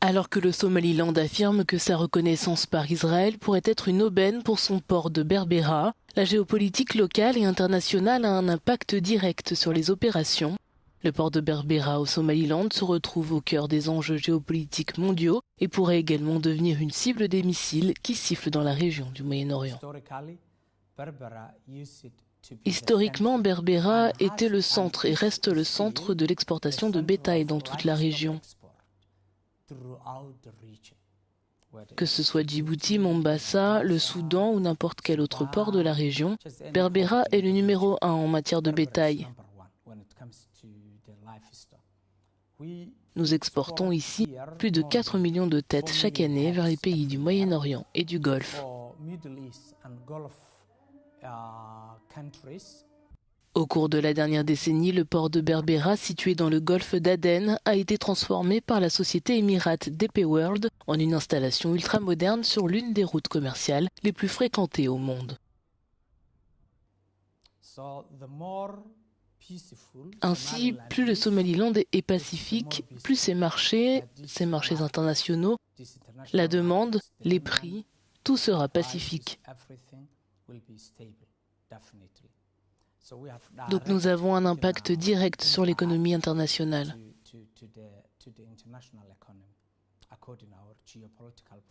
Alors que le Somaliland affirme que sa reconnaissance par Israël pourrait être une aubaine pour son port de Berbera, la géopolitique locale et internationale a un impact direct sur les opérations. Le port de Berbera au Somaliland se retrouve au cœur des enjeux géopolitiques mondiaux et pourrait également devenir une cible des missiles qui sifflent dans la région du Moyen-Orient. Historiquement, Berbera était le centre et reste le centre de l'exportation de bétail dans toute la région. Que ce soit Djibouti, Mombasa, le Soudan ou n'importe quel autre port de la région, Berbera est le numéro 1 en matière de bétail. Nous exportons ici plus de 4 millions de têtes chaque année vers les pays du Moyen-Orient et du Golfe. Au cours de la dernière décennie, le port de Berbera, situé dans le golfe d'Aden, a été transformé par la société émirate DP World en une installation ultramoderne sur l'une des routes commerciales les plus fréquentées au monde. Ainsi, plus le Somaliland est pacifique, plus ses marchés internationaux, la demande, les prix, tout sera pacifique. Donc nous avons un impact direct sur l'économie internationale.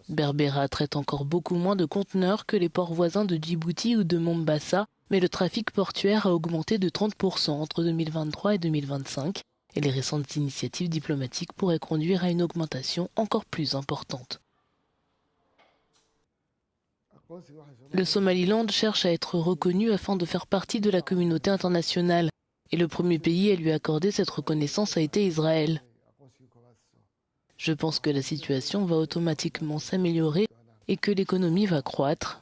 Berbera traite encore beaucoup moins de conteneurs que les ports voisins de Djibouti ou de Mombasa, mais le trafic portuaire a augmenté de 30% entre 2023 et 2025, et les récentes initiatives diplomatiques pourraient conduire à une augmentation encore plus importante. Le Somaliland cherche à être reconnu afin de faire partie de la communauté internationale, et le premier pays à lui accorder cette reconnaissance a été Israël. Je pense que la situation va automatiquement s'améliorer et que l'économie va croître.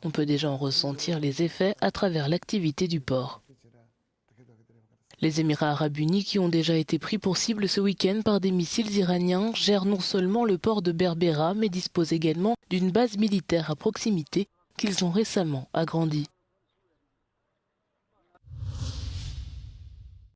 On peut déjà en ressentir les effets à travers l'activité du port. Les Émirats arabes unis, qui ont déjà été pris pour cible ce week-end par des missiles iraniens, gèrent non seulement le port de Berbera, mais disposent également d'une base militaire à proximité qu'ils ont récemment agrandie.